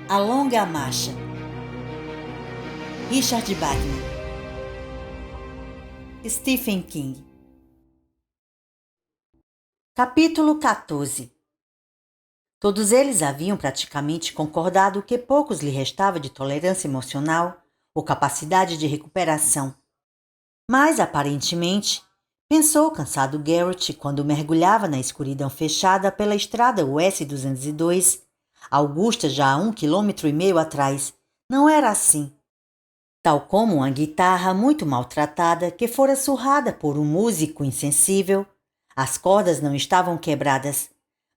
A Longa Marcha. Richard Wagner. Stephen King. Capítulo 14. Todos eles haviam praticamente concordado que poucos lhe restava de tolerância emocional ou capacidade de recuperação. Mas, aparentemente, pensou cansado Garrett quando mergulhava na escuridão fechada pela estrada US 202, Augusta já a 1,5 km atrás. Não era assim. Tal como uma guitarra muito maltratada que fora surrada por um músico insensível, as cordas não estavam quebradas,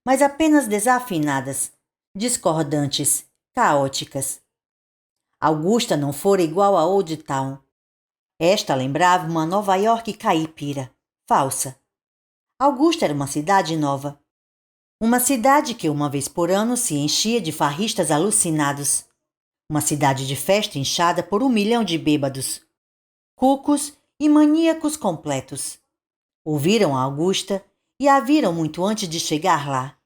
mas apenas desafinadas, discordantes, caóticas. Augusta não fora igual a Old Town. Esta lembrava uma Nova York caipira, falsa. Augusta era uma cidade nova. Uma cidade que uma vez por ano se enchia de farristas alucinados. Uma cidade de festa inchada por 1 milhão de bêbados, cucos e maníacos completos. Ouviram a Augusta e a viram muito antes de chegar lá.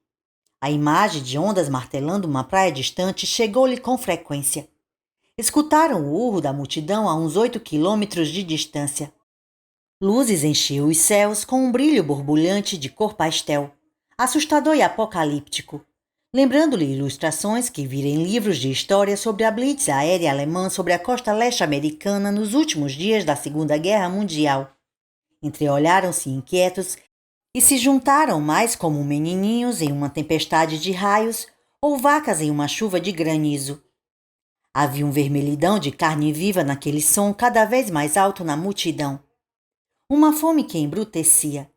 A imagem de ondas martelando uma praia distante chegou-lhe com frequência. Escutaram o urro da multidão a uns 8 quilômetros de distância. Luzes enchiam os céus com um brilho borbulhante de cor pastel, assustador e apocalíptico, lembrando-lhe ilustrações que vira em livros de história sobre a blitz aérea alemã sobre a costa leste americana nos últimos dias da Segunda Guerra Mundial. Entreolharam-se inquietos e se juntaram mais como menininhos em uma tempestade de raios ou vacas em uma chuva de granizo. Havia um vermelhidão de carne viva naquele som cada vez mais alto na multidão. Uma fome que embrutecia.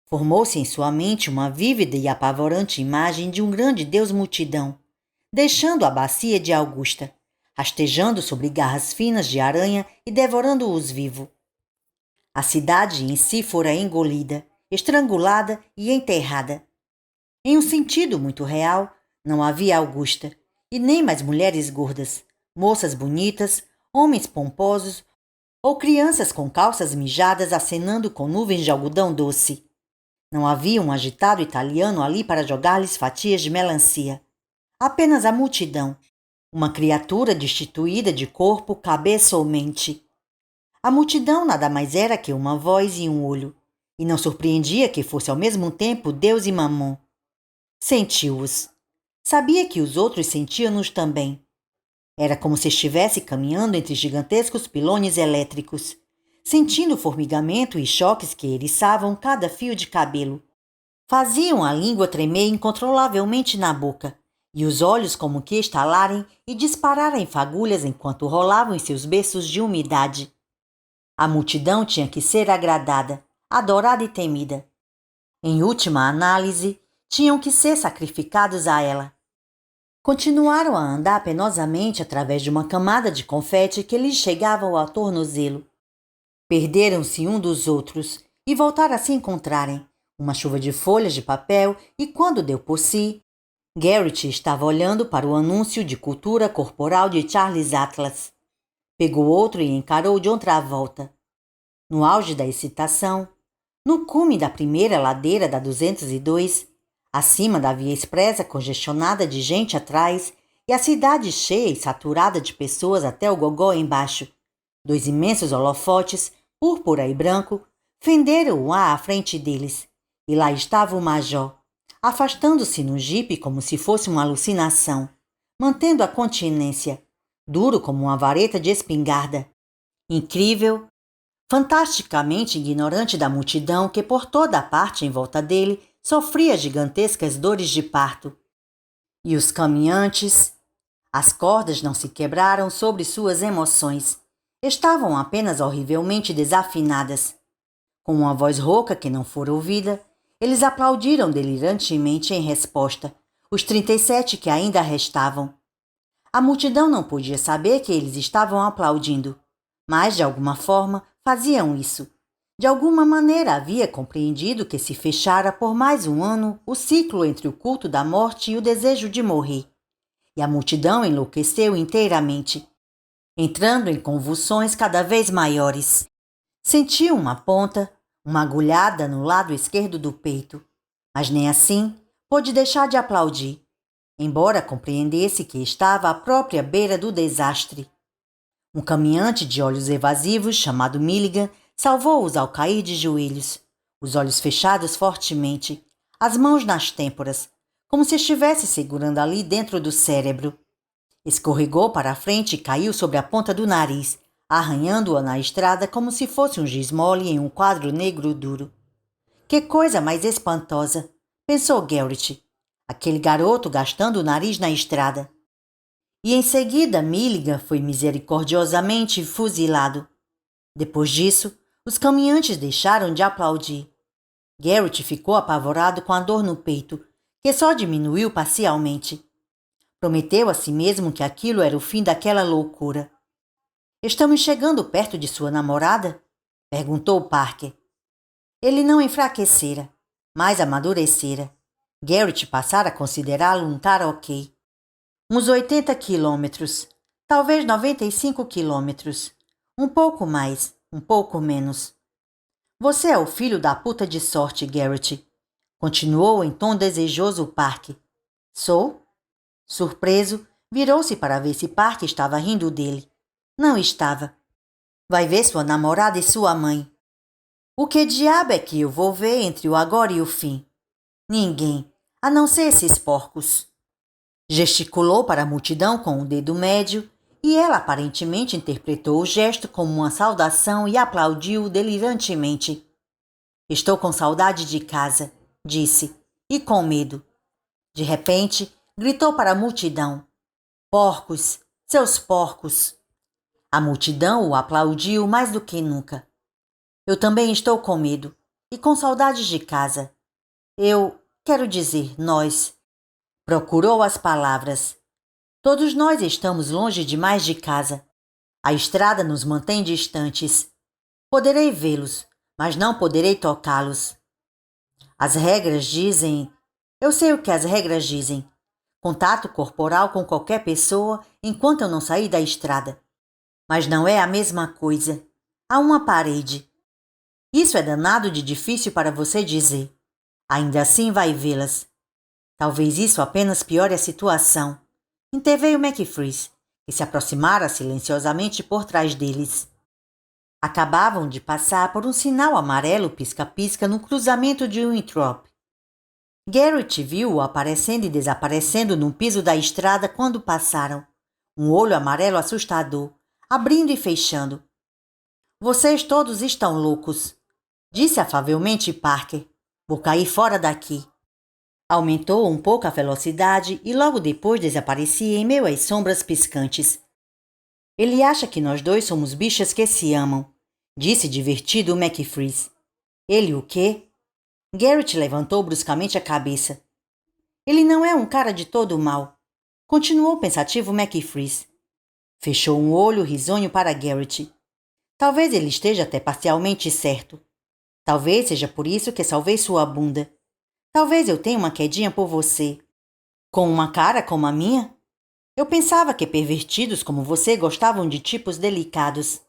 Formou-se em sua mente uma vívida e apavorante imagem de um grande Deus multidão, deixando a bacia de Augusta, rastejando sobre garras finas de aranha e devorando-os vivo. A cidade em si fora engolida, estrangulada e enterrada. Em um sentido muito real, não havia Augusta, e nem mais mulheres gordas, moças bonitas, homens pomposos ou crianças com calças mijadas acenando com nuvens de algodão doce. Não havia um agitado italiano ali para jogar-lhes fatias de melancia. Apenas a multidão, uma criatura destituída de corpo, cabeça ou mente. A multidão nada mais era que uma voz e um olho, e não surpreendia que fosse ao mesmo tempo Deus e Mamon. Sentiu-os. Sabia que os outros sentiam-nos também. Era como se estivesse caminhando entre gigantescos pilões elétricos, sentindo o formigamento e choques que eriçavam cada fio de cabelo. Faziam a língua tremer incontrolavelmente na boca, e os olhos como que estalarem e dispararem fagulhas enquanto rolavam em seus berços de umidade. A multidão tinha que ser agradada, adorada e temida. Em última análise, tinham que ser sacrificados a ela. Continuaram a andar penosamente através de uma camada de confete que lhes chegava ao tornozelo. Perderam-se um dos outros e voltaram a se encontrarem, uma chuva de folhas de papel, e quando deu por si, Garrett estava olhando para o anúncio de cultura corporal de Charles Atlas. Pegou outro e encarou de outra volta. No auge da excitação, no cume da primeira ladeira da 202, acima da via expressa congestionada de gente atrás e a cidade cheia e saturada de pessoas até o gogó embaixo, 2 imensos holofotes, púrpura e branco, fenderam o ar à frente deles, e lá estava o major, afastando-se no jipe como se fosse uma alucinação, mantendo a continência, duro como uma vareta de espingarda, incrível, fantasticamente ignorante da multidão que por toda a parte em volta dele sofria gigantescas dores de parto. E os caminhantes? As cordas não se quebraram sobre suas emoções. Estavam apenas horrivelmente desafinadas. Com uma voz rouca que não fora ouvida, eles aplaudiram delirantemente em resposta, os 37 que ainda restavam. A multidão não podia saber que eles estavam aplaudindo, mas, de alguma forma, faziam isso. De alguma maneira havia compreendido que se fechara por mais um ano o ciclo entre o culto da morte e o desejo de morrer. E a multidão enlouqueceu inteiramente, entrando em convulsões cada vez maiores. Sentiu uma ponta, uma agulhada no lado esquerdo do peito, mas nem assim pôde deixar de aplaudir. embora compreendesse que estava à própria beira do desastre. Um caminhante de olhos evasivos, chamado Milligan, salvou-os ao cair de joelhos, os olhos fechados fortemente, as mãos nas têmporas, como se estivesse segurando ali dentro do cérebro. Escorregou para a frente e caiu sobre a ponta do nariz, arranhando-a na estrada como se fosse um giz mole em um quadro negro duro. Que coisa mais espantosa, pensou Garrett. Aquele garoto gastando o nariz na estrada. E em seguida Milligan foi misericordiosamente fuzilado. Depois disso, os caminhantes deixaram de aplaudir. Garrett ficou apavorado com a dor no peito, que só diminuiu parcialmente. Prometeu a si mesmo que aquilo era o fim daquela loucura. Estamos chegando perto de sua namorada? Perguntou Parker. Ele não enfraquecera, mas amadurecera. Garrett passara a considerá-lo um cara ok. Uns 80 quilômetros, talvez 95 quilômetros. Um pouco mais, um pouco menos. Você é o filho da puta de sorte, Garrett. Continuou em tom desejoso Parker. Sou? Surpreso, virou-se para ver se Parker estava rindo dele. Não estava. Vai ver sua namorada e sua mãe. O que diabo é que eu vou ver entre o agora e o fim? Ninguém, a não ser esses porcos. Gesticulou para a multidão com o dedo médio e ela aparentemente interpretou o gesto como uma saudação e aplaudiu delirantemente. Estou com saudade de casa, disse, e com medo. De repente, gritou para a multidão. Porcos, seus porcos! A multidão o aplaudiu mais do que nunca. Eu também estou com medo e com saudades de casa. Quero dizer, nós. Procurou as palavras. Todos nós estamos longe demais de casa. A estrada nos mantém distantes. Poderei vê-los, mas não poderei tocá-los. As regras dizem... Eu sei o que as regras dizem. Contato corporal com qualquer pessoa enquanto eu não sair da estrada. Mas não é a mesma coisa. Há uma parede. Isso é danado de difícil para você dizer. Ainda assim vai vê-las. Talvez isso apenas piore a situação. Interveio McFreeze, que se aproximara silenciosamente por trás deles. Acabavam de passar por um sinal amarelo pisca-pisca no cruzamento de Winthrop. Garrett viu-o aparecendo e desaparecendo no piso da estrada quando passaram. Um olho amarelo assustador, abrindo e fechando. Vocês todos estão loucos, disse afavelmente Parker. Vou cair fora daqui. Aumentou um pouco a velocidade e logo depois desaparecia em meio às sombras piscantes. Ele acha que nós dois somos bichas que se amam, disse divertido McFreeze. Ele o quê? Garrett levantou bruscamente a cabeça. Ele não é um cara de todo mal, continuou pensativo McFreeze. Fechou um olho risonho para Garrett. Talvez ele esteja até parcialmente certo. Talvez seja por isso que salvei sua bunda. Talvez eu tenha uma quedinha por você. Com uma cara como a minha? Eu pensava que pervertidos como você gostavam de tipos delicados.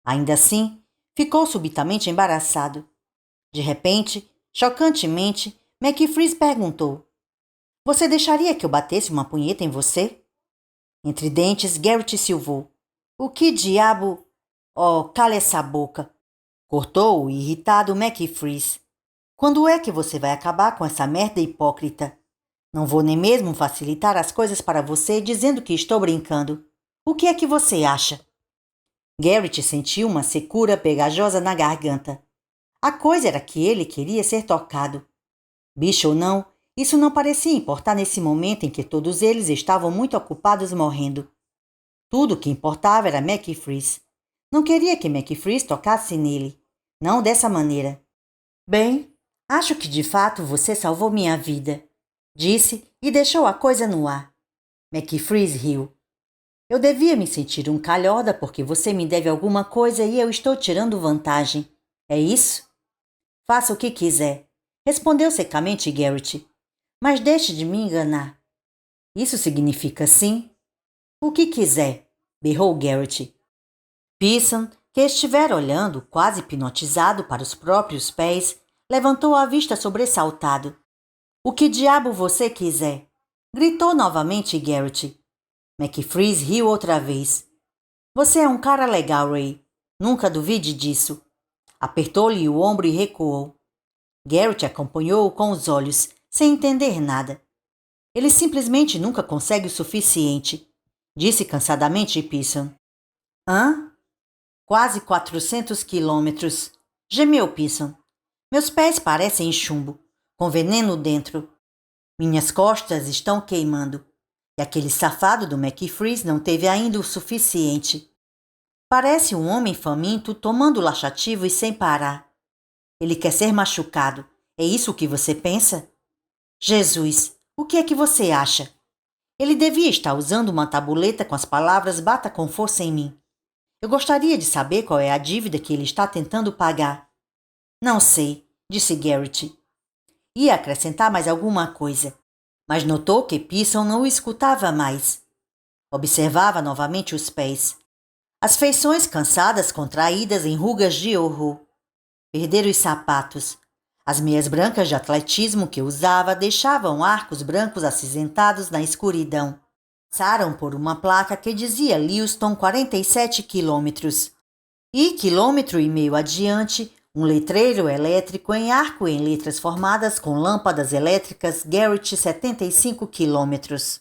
Ainda assim, ficou subitamente embaraçado. De repente, chocantemente, McFreeze perguntou. Você deixaria que eu batesse uma punheta em você? Entre dentes, Garrett silvou. O que diabo... Oh, cale essa boca. Cortou o irritado McFreeze. Quando é que você vai acabar com essa merda hipócrita? Não vou nem mesmo facilitar as coisas para você dizendo que estou brincando. O que é que você acha? Garrett sentiu uma secura pegajosa na garganta. A coisa era que ele queria ser tocado. Bicho ou não, isso não parecia importar nesse momento em que todos eles estavam muito ocupados morrendo. Tudo o que importava era McFreeze. Não queria que McFreeze tocasse nele. Não dessa maneira. Bem, acho que de fato você salvou minha vida, disse e deixou a coisa no ar. McFreeze riu. Eu devia me sentir um calhorda porque você me deve alguma coisa e eu estou tirando vantagem. É isso? Faça o que quiser, respondeu secamente Garrett. Mas deixe de me enganar. Isso significa sim? O que quiser, berrou Garrett. Pearson, que estivera olhando, quase hipnotizado para os próprios pés, levantou a vista sobressaltado. O que diabo você quiser? Gritou novamente Garrett. McFreeze riu outra vez. Você é um cara legal, Ray. Nunca duvide disso. Apertou-lhe o ombro e recuou. Garrett acompanhou-o com os olhos, sem entender nada. Ele simplesmente nunca consegue o suficiente, disse cansadamente Pearson. Hã? Quase 400 quilômetros, gemeu Pearson. Meus pés parecem chumbo, com veneno dentro. Minhas costas estão queimando. E aquele safado do McFreeze não teve ainda o suficiente. Parece um homem faminto tomando laxativo e sem parar. Ele quer ser machucado. É isso o que você pensa? Jesus, o que é que você acha? Ele devia estar usando uma tabuleta com as palavras "bata com força em mim". Eu gostaria de saber qual é a dívida que ele está tentando pagar. Não sei, disse Garrett. Ia acrescentar mais alguma coisa, mas notou que Pearson não o escutava mais. Observava novamente os pés. As feições cansadas, contraídas em rugas de horror. Perder os sapatos. As meias brancas de atletismo que usava deixavam arcos brancos acinzentados na escuridão. Passaram por uma placa que dizia Lewiston 47 quilômetros. E, quilômetro e meio adiante, um letreiro elétrico em arco em letras formadas com lâmpadas elétricas Garrett 75 quilômetros.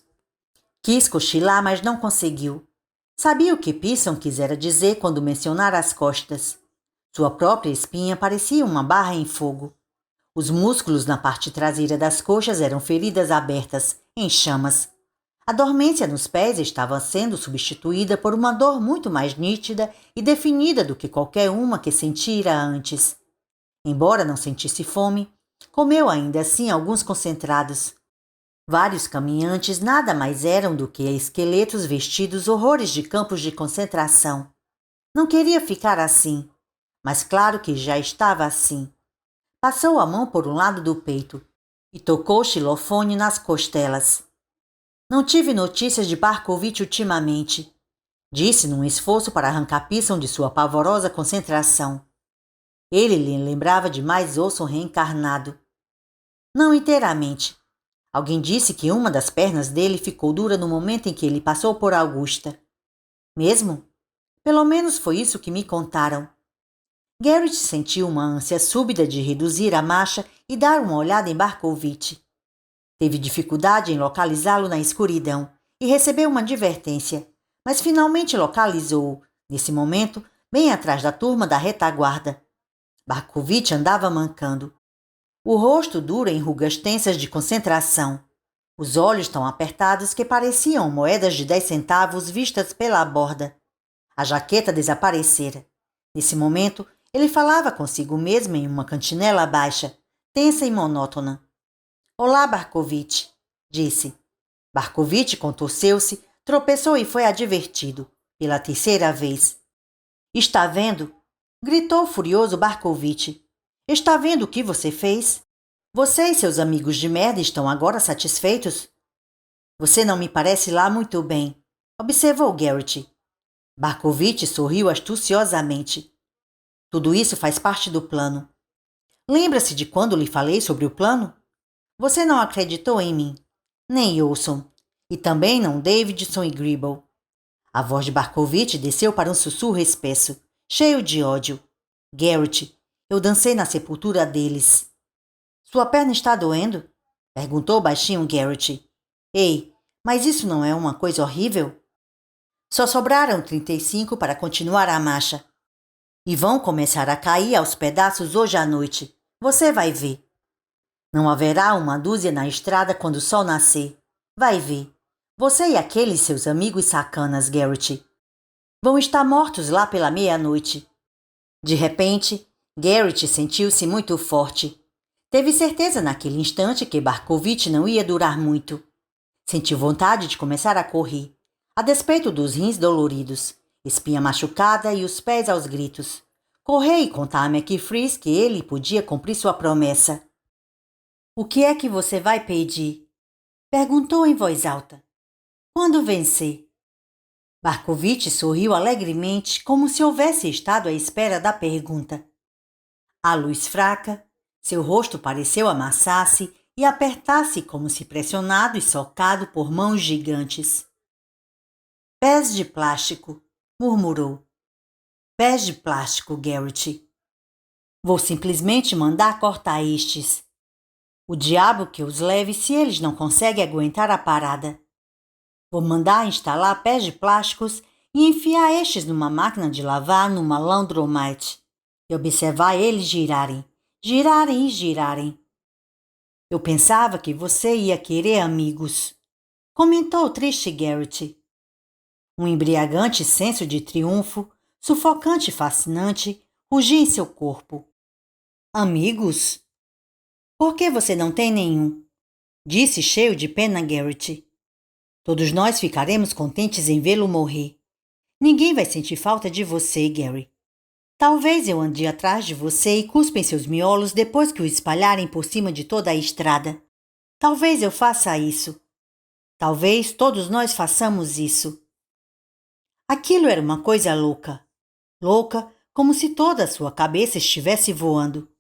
Quis cochilar, mas não conseguiu. Sabia o que Pearson quisera dizer quando mencionara as costas. Sua própria espinha parecia uma barra em fogo. Os músculos na parte traseira das coxas eram feridas abertas, em chamas. A dormência nos pés estava sendo substituída por uma dor muito mais nítida e definida do que qualquer uma que sentira antes. Embora não sentisse fome, comeu ainda assim alguns concentrados. Vários caminhantes nada mais eram do que esqueletos vestidos horrores de campos de concentração. Não queria ficar assim, mas claro que já estava assim. Passou a mão por um lado do peito e tocou o xilofone nas costelas. Não tive notícias de Barkovitch ultimamente, disse num esforço para arrancar Pearson de sua pavorosa concentração. Ele lhe lembrava de mais osso reencarnado. Não inteiramente. Alguém disse que uma das pernas dele ficou dura no momento em que ele passou por Augusta. Mesmo? Pelo menos foi isso que me contaram. Garrett sentiu uma ânsia súbita de reduzir a marcha e dar uma olhada em Barkovitch. Teve dificuldade em localizá-lo na escuridão e recebeu uma advertência, mas finalmente localizou-o, nesse momento, bem atrás da turma da retaguarda. Barkovitch andava mancando. O rosto duro em rugas tensas de concentração. Os olhos tão apertados que pareciam moedas de 10 centavos vistas pela borda. A jaqueta desaparecera. Nesse momento, ele falava consigo mesmo em uma cantinela baixa, tensa e monótona. Olá, Barkovitch, disse. Barkovitch contorceu-se, tropeçou e foi advertido, pela terceira vez. Está vendo? Gritou furioso Barkovitch. Está vendo o que você fez? Você e seus amigos de merda estão agora satisfeitos? Você não me parece lá muito bem, observou Garrett. Barkovitch sorriu astuciosamente. Tudo isso faz parte do plano. Lembra-se de quando lhe falei sobre o plano? Você não acreditou em mim, nem Olson, e também não Davidson e Gribble. A voz de Barkovitch desceu para um sussurro espesso, cheio de ódio. Garrett, eu dancei na sepultura deles. Sua perna está doendo? Perguntou baixinho Garrett. Ei, mas isso não é uma coisa horrível? Só sobraram 35 para continuar a marcha. E vão começar a cair aos pedaços hoje à noite. Você vai ver. Não haverá uma dúzia na estrada quando o sol nascer. Vai ver. Você e aqueles seus amigos sacanas, Garrett, vão estar mortos lá pela meia-noite. De repente, Garrett sentiu-se muito forte. Teve certeza naquele instante que Barkovitch não ia durar muito. Sentiu vontade de começar a correr, a despeito dos rins doloridos, espinha machucada e os pés aos gritos. Correr e contar a McFreeze que ele podia cumprir sua promessa. O que é que você vai pedir? Perguntou em voz alta. Quando vencer? Barkovitch sorriu alegremente, como se houvesse estado à espera da pergunta. A luz fraca, seu rosto pareceu amassar-se e apertasse como se pressionado e socado por mãos gigantes. Pés de plástico, murmurou. Pés de plástico, Garrett. Vou simplesmente mandar cortar estes. O diabo que os leve se eles não conseguem aguentar a parada. Vou mandar instalar pés de plásticos e enfiar estes numa máquina de lavar numa laundromat e observar eles girarem, girarem e girarem. Eu pensava que você ia querer amigos, comentou o triste Garrett. Um embriagante senso de triunfo, sufocante e fascinante, rugia em seu corpo. Amigos? Por que você não tem nenhum? Disse cheio de pena Garrett. Todos nós ficaremos contentes em vê-lo morrer. Ninguém vai sentir falta de você, Gary. Talvez eu ande atrás de você e cuspa em seus miolos depois que o espalharem por cima de toda a estrada. Talvez eu faça isso. Talvez todos nós façamos isso. Aquilo era uma coisa louca. Louca como se toda a sua cabeça estivesse voando.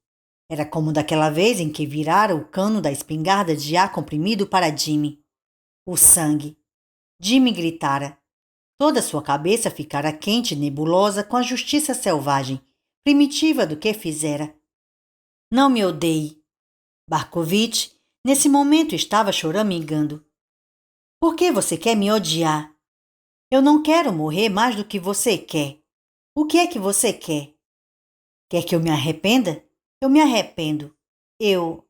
Era como daquela vez em que virara o cano da espingarda de ar comprimido para Jimmy. O sangue. Jimmy gritara. Toda sua cabeça ficara quente e nebulosa com a justiça selvagem, primitiva do que fizera. Não me odeie. Barkovitch, nesse momento, estava choramingando. Por que você quer me odiar? Eu não quero morrer mais do que você quer. O que é que você quer? Quer que eu me arrependa? Eu me arrependo. Eu...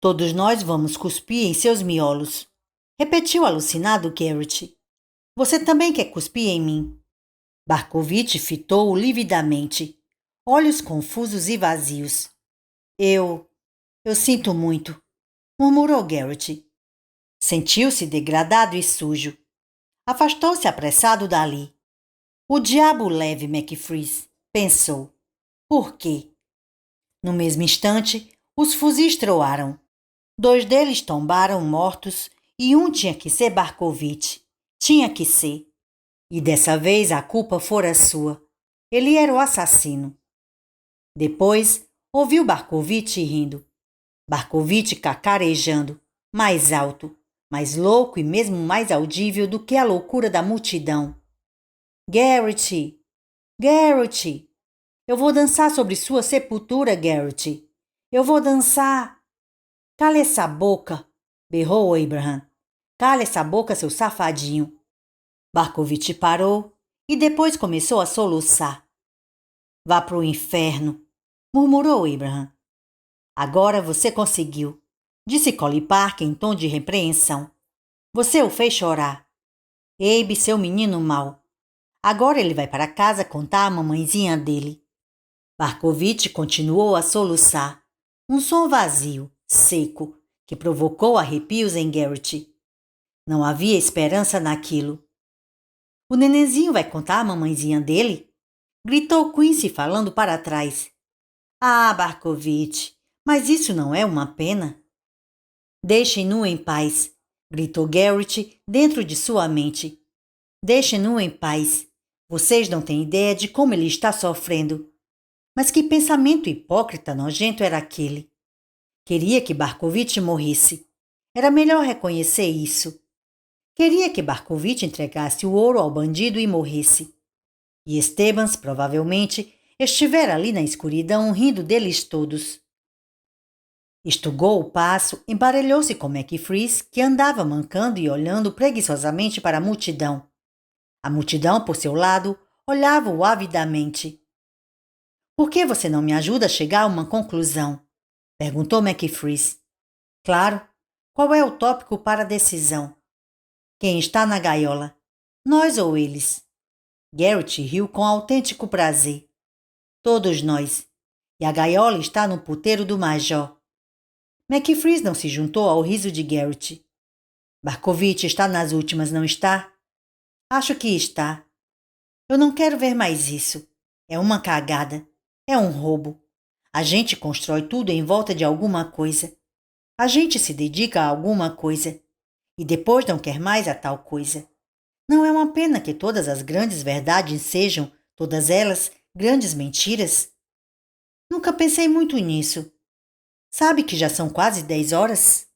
Todos nós vamos cuspir em seus miolos. Repetiu alucinado Garrett. Você também quer cuspir em mim? Barkovitch fitou-o lividamente, olhos confusos e vazios. Eu sinto muito, murmurou Garrett. Sentiu-se degradado e sujo. Afastou-se apressado dali. O diabo leve McFreeze, pensou. Por quê? No mesmo instante, os fuzis troaram. 2 deles tombaram mortos e um tinha que ser Barkovitch. Tinha que ser. E dessa vez a culpa fora sua. Ele era o assassino. Depois, ouviu Barkovitch rindo. Barkovitch cacarejando, mais alto, mais louco e mesmo mais audível do que a loucura da multidão. Garrett! Garrett! Eu vou dançar sobre sua sepultura, Garrett! Eu vou dançar! Cala essa boca! Berrou Abraham. Cala essa boca, seu safadinho! Barkovitch parou e depois começou a soluçar. Vá pro inferno, murmurou Abraham. Agora você conseguiu, disse Collie Parker em tom de repreensão. Você o fez chorar. Abe, seu menino mau. Agora ele vai para casa contar à mamãezinha dele. Barkovitch continuou a soluçar. Um som vazio, seco, que provocou arrepios em Garrett. Não havia esperança naquilo. O nenenzinho vai contar à mamãezinha dele? Gritou Quincy falando para trás. Ah, Barkovitch, mas isso não é uma pena? Deixem-no em paz, gritou Garrett dentro de sua mente. Deixem-no em paz. Vocês não têm ideia de como ele está sofrendo. Mas que pensamento hipócrita nojento era aquele? Queria que Barkovitch morresse. Era melhor reconhecer isso. Queria que Barkovitch entregasse o ouro ao bandido e morresse. E Estevans, provavelmente, estivera ali na escuridão rindo deles todos. Estugou o passo, emparelhou-se com McFreeze, que andava mancando e olhando preguiçosamente para a multidão. A multidão, por seu lado, olhava-o avidamente. Por que você não me ajuda a chegar a uma conclusão? Perguntou McFreeze. Claro. Qual é o tópico para a decisão? Quem está na gaiola? Nós ou eles? Garrett riu com autêntico prazer. Todos nós. E a gaiola está no puteiro do Major. McFreeze não se juntou ao riso de Garrett. Barkovitch está nas últimas, não está? Acho que está. Eu não quero ver mais isso. É uma cagada. É um roubo. A gente constrói tudo em volta de alguma coisa. A gente se dedica a alguma coisa. E depois não quer mais a tal coisa. Não é uma pena que todas as grandes verdades sejam, todas elas, grandes mentiras? Nunca pensei muito nisso. Sabe que já são quase 10 horas?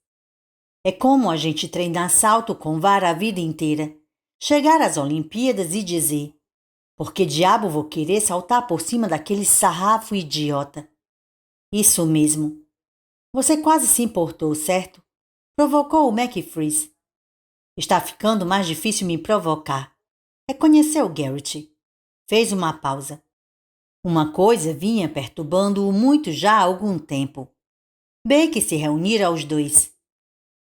É como a gente treinar salto com vara a vida inteira. Chegar às Olimpíadas e dizer: por que diabo vou querer saltar por cima daquele sarrafo idiota? Isso mesmo. Você quase se importou, certo? Provocou o McFreeze. Está ficando mais difícil me provocar. Reconheceu Garrett. Fez uma pausa. Uma coisa vinha perturbando-o muito já há algum tempo. Baker se reunira aos dois.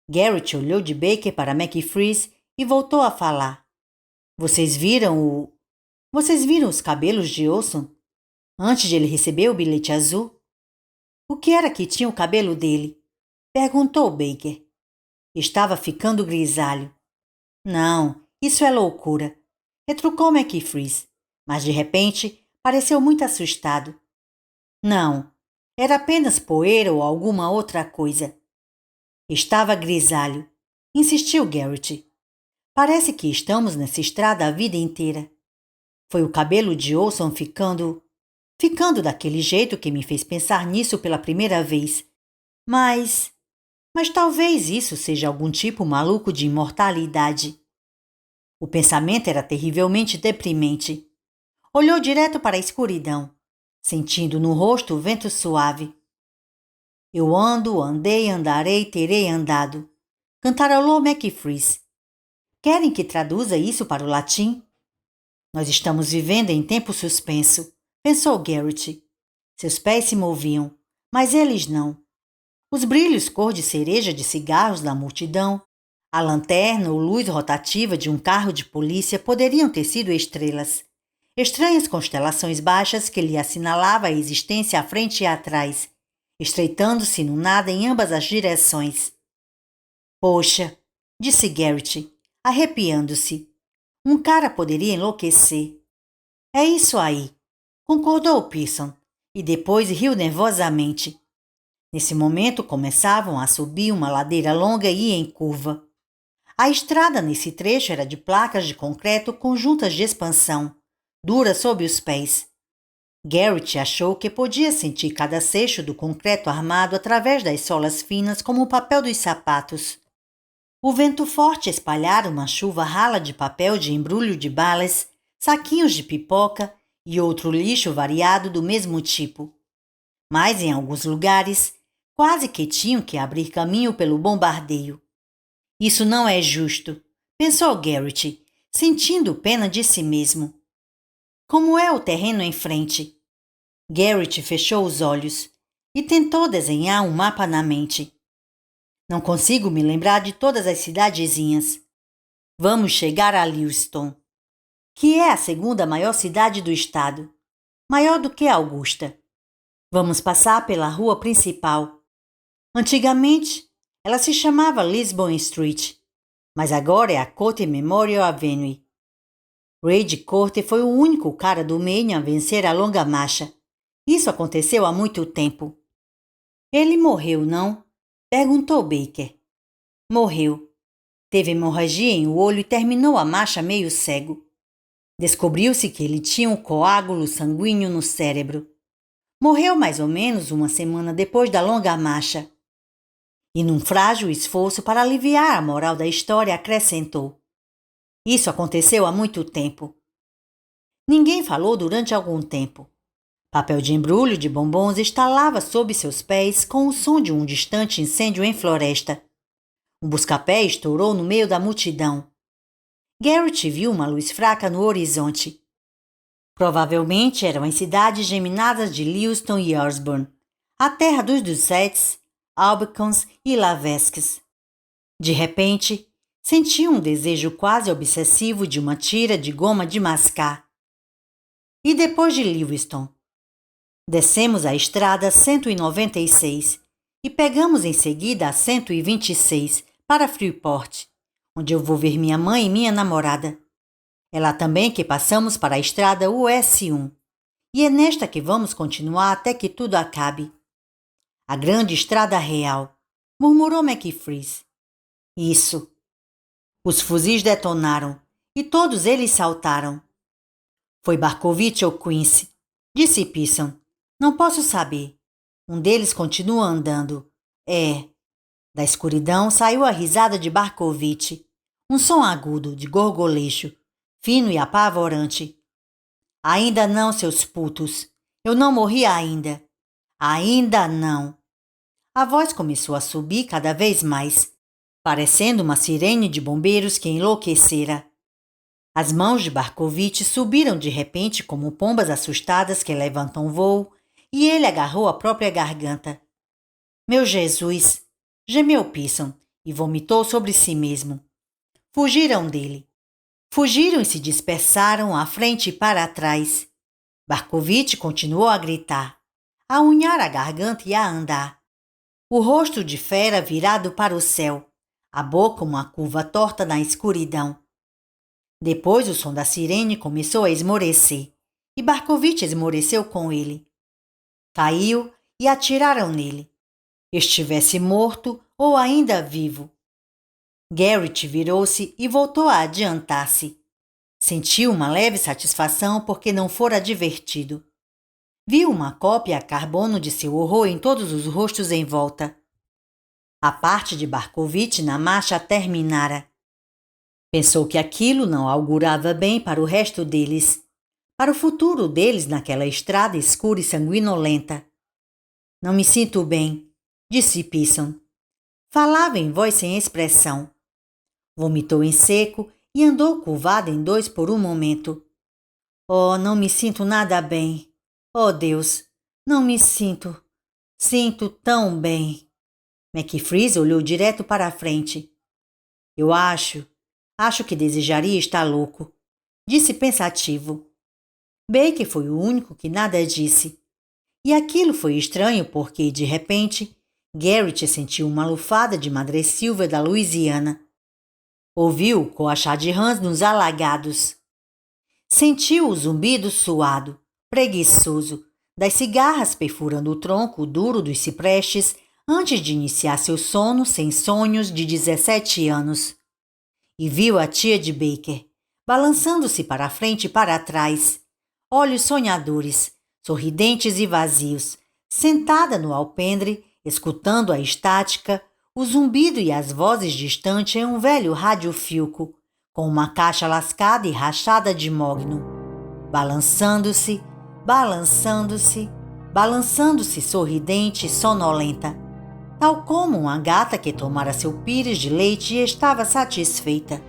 Garrett olhou de Baker para McFreeze e voltou a falar. Vocês viram os cabelos de Olson? Antes de ele receber o bilhete azul? O que era que tinha o cabelo dele? Perguntou Baker. Estava ficando grisalho. Não, isso é loucura, retrucou McFreeze, mas de repente pareceu muito assustado. Não, era apenas poeira ou alguma outra coisa. Estava grisalho, insistiu Garrett. Parece que estamos nessa estrada a vida inteira. Foi o cabelo de Olson ficando daquele jeito que me fez pensar nisso pela primeira vez. Mas talvez isso seja algum tipo maluco de imortalidade. O pensamento era terrivelmente deprimente. Olhou direto para a escuridão, sentindo no rosto o vento suave. Eu ando, andei, andarei, terei andado. Cantarolou McFreeze. Querem que traduza isso para o latim? Nós estamos vivendo em tempo suspenso, pensou Garrett. Seus pés se moviam, mas eles não. Os brilhos cor de cereja de cigarros da multidão, a lanterna ou luz rotativa de um carro de polícia poderiam ter sido estrelas. Estranhas constelações baixas que lhe assinalava a existência à frente e atrás, estreitando-se no nada em ambas as direções. Poxa, disse Garrett, arrepiando-se. Um cara poderia enlouquecer. É isso aí, concordou Pearson, e depois riu nervosamente. Nesse momento começavam a subir uma ladeira longa e em curva. A estrada nesse trecho era de placas de concreto com juntas de expansão, duras sob os pés. Garrett achou que podia sentir cada seixo do concreto armado através das solas finas como o papel dos sapatos. O vento forte espalhara uma chuva rala de papel de embrulho de balas, saquinhos de pipoca e outro lixo variado do mesmo tipo. Mas em alguns lugares, quase que tinham que abrir caminho pelo bombardeio. Isso não é justo, pensou Garrett, sentindo pena de si mesmo. Como é o terreno em frente? Garrett fechou os olhos e tentou desenhar um mapa na mente. Não consigo me lembrar de todas as cidadezinhas. Vamos chegar a Lewiston, que é a segunda maior cidade do estado, maior do que Augusta. Vamos passar pela rua principal. Antigamente, ela se chamava Lisbon Street, mas agora é a Cote Memorial Avenue. Ray Corte foi o único cara do Maine a vencer a longa marcha. Isso aconteceu há muito tempo. Ele morreu, não? Perguntou Baker. Morreu. Teve hemorragia em o olho e terminou a marcha meio cego. Descobriu-se que ele tinha um coágulo sanguíneo no cérebro. Morreu mais ou menos uma semana depois da longa marcha. E num frágil esforço para aliviar a moral da história, acrescentou: isso aconteceu há muito tempo. Ninguém falou durante algum tempo. Papel de embrulho de bombons estalava sob seus pés com o som de um distante incêndio em floresta. Um buscapé estourou no meio da multidão. Garrett viu uma luz fraca no horizonte. Provavelmente eram as cidades geminadas de Lewiston e Osborne, a terra dos Doucets, Albicons e Lavesques. De repente, sentiu um desejo quase obsessivo de uma tira de goma de mascar. E depois de Lewiston? Descemos a estrada 196 e pegamos em seguida a 126 para Freeport, onde eu vou ver minha mãe e minha namorada. É lá também que passamos para a estrada US1 e é nesta que vamos continuar até que tudo acabe. A grande estrada real, murmurou McFreeze. Isso. Os fuzis detonaram e todos eles saltaram. Foi Barkovitch ou Quincy, disse Pearson. Não posso saber. Um deles continua andando. É. Da escuridão saiu a risada de Barkovitch. Um som agudo, de gorgolejo, fino e apavorante. Ainda não, seus putos. Eu não morri ainda. Ainda não. A voz começou a subir cada vez mais, parecendo uma sirene de bombeiros que enlouquecera. As mãos de Barkovitch subiram de repente como pombas assustadas que levantam voo, e ele agarrou a própria garganta. Meu Jesus! Gemeu Pearson e vomitou sobre si mesmo. Fugiram dele. Fugiram e se dispersaram à frente e para trás. Barkovitch continuou a gritar, a unhar a garganta e a andar. O rosto de fera virado para o céu, a boca uma curva torta na escuridão. Depois o som da sirene começou a esmorecer, e Barkovitch esmoreceu com ele. Caiu e atiraram nele. Estivesse morto ou ainda vivo. Garrett virou-se e voltou a adiantar-se. Sentiu uma leve satisfação porque não fora divertido. Viu uma cópia a carbono de seu horror em todos os rostos em volta. A parte de Barkovitch na marcha terminara. Pensou que aquilo não augurava bem para o resto deles, para o futuro deles naquela estrada escura e sanguinolenta. Não me sinto bem, disse Pearson. Falava em voz sem expressão. Vomitou em seco e andou curvado em dois por um momento. Oh, não me sinto nada bem. Oh, Deus, não me sinto. Sinto tão bem. McFreeze olhou direto para a frente. Eu acho que desejaria estar louco, disse pensativo. Baker foi o único que nada disse. E aquilo foi estranho porque, de repente, Garrett sentiu uma lufada de madressilva da Louisiana. Ouviu o coachar de rãs nos alagados. Sentiu o zumbido suado, preguiçoso, das cigarras perfurando o tronco duro dos ciprestes antes de iniciar seu sono sem sonhos de 17 anos. E viu a tia de Baker, balançando-se para a frente e para trás, olhos sonhadores, sorridentes e vazios, sentada no alpendre, escutando a estática, o zumbido e as vozes distantes em um velho radiofilco, com uma caixa lascada e rachada de mogno, balançando-se, balançando-se, balançando-se sorridente e sonolenta, tal como uma gata que tomara seu pires de leite e estava satisfeita.